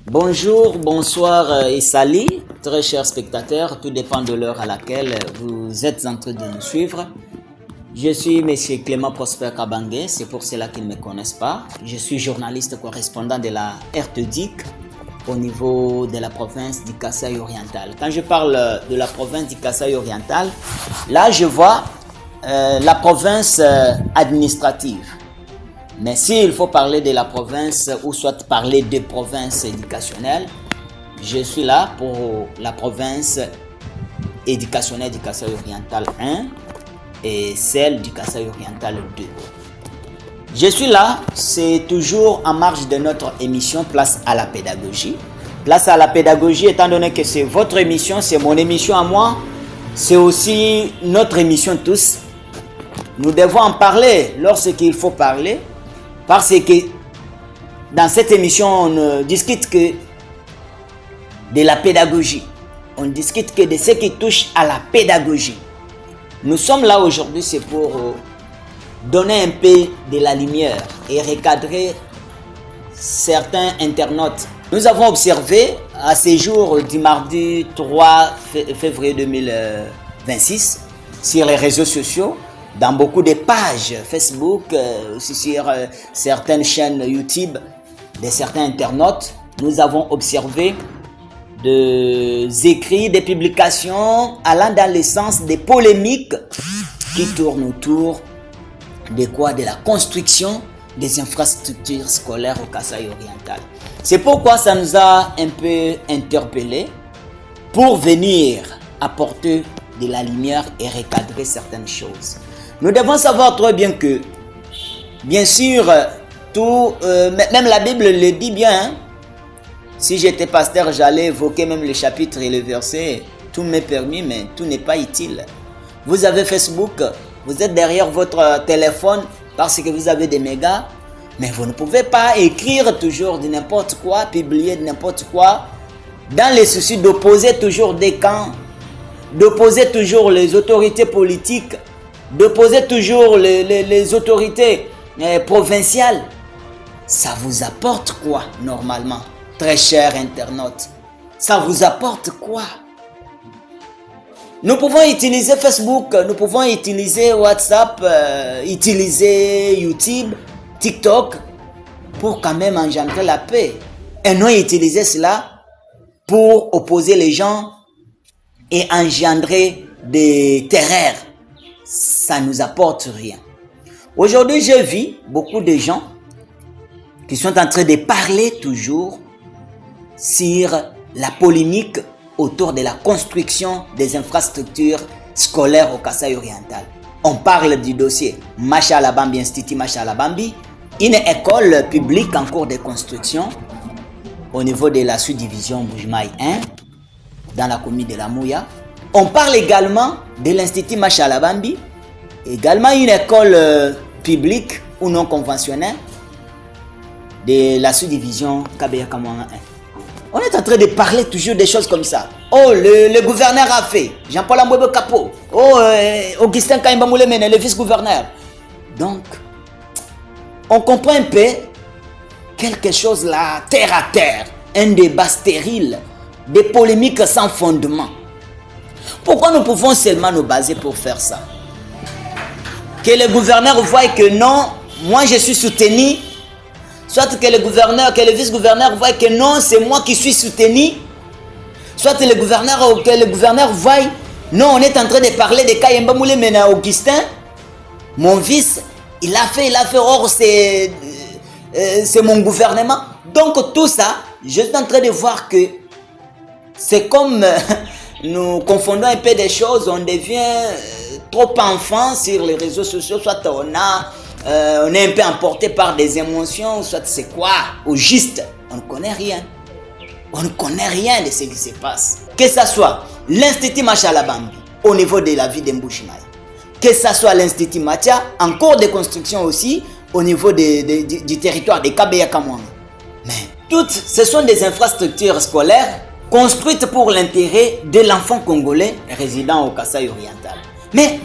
Bonjour, bonsoir et salut, très chers spectateurs, tout dépend de l'heure à laquelle vous êtes en train de nous suivre. Je suis M. Clément Prosper Kabangué, c'est pour ceux-là qui ne me connaissent pas. Je suis journaliste correspondant de la RTDIC au niveau de la province du Kasaï oriental. Quand je parle de la province du Kasaï oriental, là je vois la province administrative. Mais s'il faut parler de la province ou soit parler des provinces éducationnelles, je suis là pour la province éducationnelle du Kasaï oriental 1 et celle du Kasaï oriental 2. Je suis là, c'est toujours en marge de notre émission Place à la pédagogie. Place à la pédagogie, étant donné que c'est votre émission, c'est mon émission à moi, c'est aussi notre émission tous. Nous devons en parler lorsqu'il faut parler. Parce que dans cette émission, on ne discute que de la pédagogie. On ne discute que de ce qui touche à la pédagogie. Nous sommes là aujourd'hui, c'est pour donner un peu de la lumière et recadrer certains internautes. Nous avons observé à ces jours du mardi 3 février 2026 sur les réseaux sociaux, dans beaucoup de pages Facebook, aussi sur certaines chaînes YouTube de certains internautes, nous avons observé des écrits, des publications allant dans le sens des polémiques qui tournent autour de quoi? De la construction des infrastructures scolaires au Kasaï oriental. C'est pourquoi ça nous a un peu interpellés pour venir apporter de la lumière et recadrer certaines choses. Nous devons savoir très bien que, bien sûr, même la Bible le dit bien. Hein? Si j'étais pasteur, j'allais évoquer même le chapitre et le verset. Tout m'est permis, mais tout n'est pas utile. Vous avez Facebook, vous êtes derrière votre téléphone parce que vous avez des mégas, mais vous ne pouvez pas écrire toujours de n'importe quoi, publier de n'importe quoi, dans le souci d'opposer toujours des camps, d'opposer toujours les autorités politiques, d'opposer toujours les autorités provinciales. Ça vous apporte quoi normalement, très chers internautes? Ça vous apporte quoi? Nous pouvons utiliser Facebook, nous pouvons utiliser WhatsApp, utiliser YouTube, TikTok pour quand même engendrer la paix. Et non utiliser cela pour opposer les gens et engendrer des terreurs. Ça ne nous apporte rien. Aujourd'hui, je vis beaucoup de gens qui sont en train de parler toujours sur la polémique autour de la construction des infrastructures scolaires au Kasaï oriental. On parle du dossier Machalabambi, Institut Machalabambi, une école publique en cours de construction au niveau de la sous-division Boujmaï 1, dans la commune de la Mouya. On parle également de l'Institut Machalabambi, également une école publique ou non conventionnelle de la sous-division Kabeya Kamouanga 1. On est en train de parler toujours des choses comme ça. Oh, le gouverneur a fait, Jean-Paul Ambwebe Kapo. Oh, Augustin Kaimba Moulemene, le vice-gouverneur. Donc, on comprend un peu quelque chose là, terre à terre, un débat stérile, des polémiques sans fondement. Pourquoi nous pouvons seulement nous baser pour faire ça? Que le gouverneur voie que non, moi je suis soutenu. Soit que le gouverneur, que le vice-gouverneur voie que non, c'est moi qui suis soutenu. Soit que le gouverneur voie, non, on est en train de parler de Kayemba Moulemena Augustin. Mon vice, il a fait, or c'est mon gouvernement. Donc tout ça, je suis en train de voir que c'est comme... nous confondons un peu des choses, on devient trop enfant sur les réseaux sociaux, soit on est un peu emporté par des émotions, soit c'est quoi? Au juste, on ne connaît rien. On ne connaît rien de ce qui se passe. Que ce soit l'Institut Machalabambi au niveau de la ville d'Mbouchimaï, que ce soit l'Institut Matia en cours de construction aussi au niveau du territoire de Kabeya Kamouanga. Mais toutes, ce sont des infrastructures scolaires construite pour l'intérêt de l'enfant congolais résidant au Kasaï oriental. Mais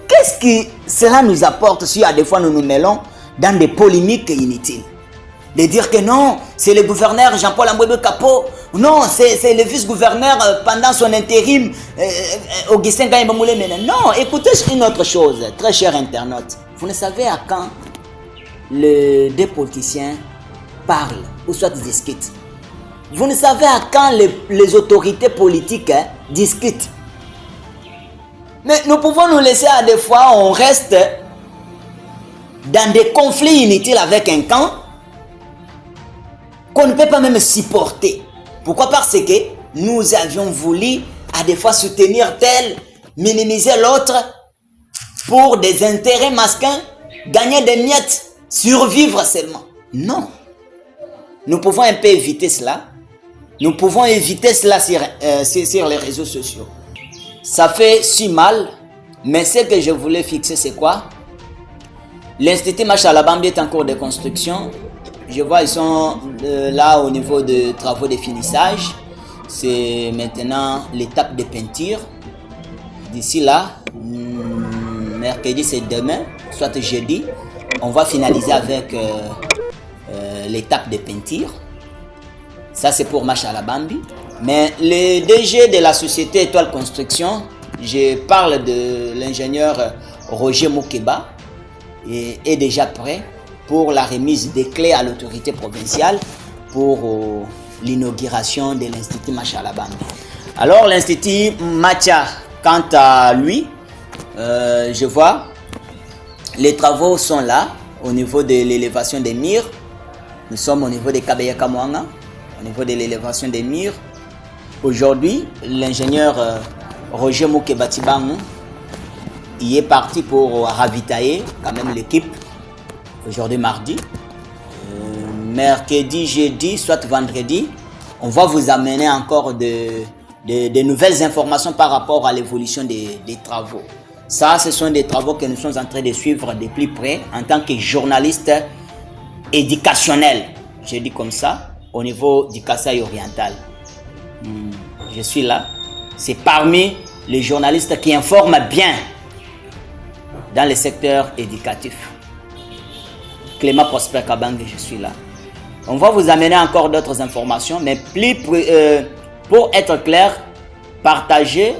qu'est-ce que cela nous apporte si à des fois nous nous mêlons dans des polémiques inutiles? De dire que non, c'est le gouverneur Jean-Paul Ambwebe Kapo. Non, c'est le vice-gouverneur pendant son intérim, Augustin Kayemba Moulemene. Non, écoutez une autre chose, très cher internaute. Vous ne savez à quand les deux politiciens parlent ou soit discutent. Vous ne savez à quand les autorités politiques discutent. Mais nous pouvons nous laisser à des fois, on reste dans des conflits inutiles avec un camp qu'on ne peut pas même supporter. Pourquoi? Parce que nous avions voulu à des fois soutenir tel, minimiser l'autre pour des intérêts masquins, gagner des miettes, survivre seulement. Non. Nous pouvons un peu éviter cela. Nous pouvons éviter cela sur les réseaux sociaux. Ça fait si mal, mais ce que je voulais fixer, c'est quoi? L'Institut Machalabambi est en cours de construction. Je vois, ils sont là au niveau de travaux de finissage. C'est maintenant l'étape de peinture. D'ici là, mercredi, c'est demain, soit jeudi, on va finaliser avec l'étape de peinture. Ça, c'est pour Machalabambi. Mais le DG de la société Étoile Construction, je parle de l'ingénieur Roger Moukeba, est déjà prêt pour la remise des clés à l'autorité provinciale pour l'inauguration de l'Institut Machalabambi. Alors l'Institut Macha, quant à lui, je vois, les travaux sont là au niveau de l'élévation des murs. Nous sommes au niveau de Kabeya Kamwanga, au niveau de l'élévation des murs. Aujourd'hui, l'ingénieur Roger Moukeba Tibang y est parti pour ravitailler quand même l'équipe. Aujourd'hui mardi, mercredi, jeudi, soit vendredi, on va vous amener encore de nouvelles informations par rapport à l'évolution des travaux. Ça, ce sont des travaux que nous sommes en train de suivre de plus près en tant que journaliste éducationnel, je dis comme ça, au niveau du Kasaï oriental. Je suis là. C'est parmi les journalistes qui informent bien dans le secteur éducatif. Clément Prosper Kabange, je suis là. On va vous amener encore d'autres informations, mais pour être clair, partagez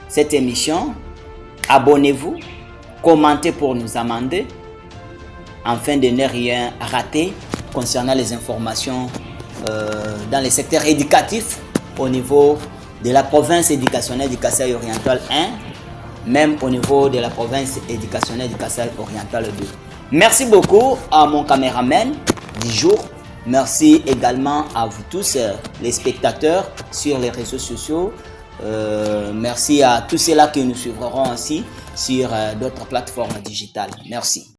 cette émission, abonnez-vous, commentez pour nous amender, afin de ne rien rater concernant les informations dans le secteur éducatif au niveau de la province éducationnelle du Kasaï oriental 1, même au niveau de la province éducationnelle du Kasaï oriental 2. Merci beaucoup à mon caméraman du jour. Merci également à vous tous, les spectateurs sur les réseaux sociaux. Merci à tous ceux-là qui nous suivront aussi sur d'autres plateformes digitales. Merci.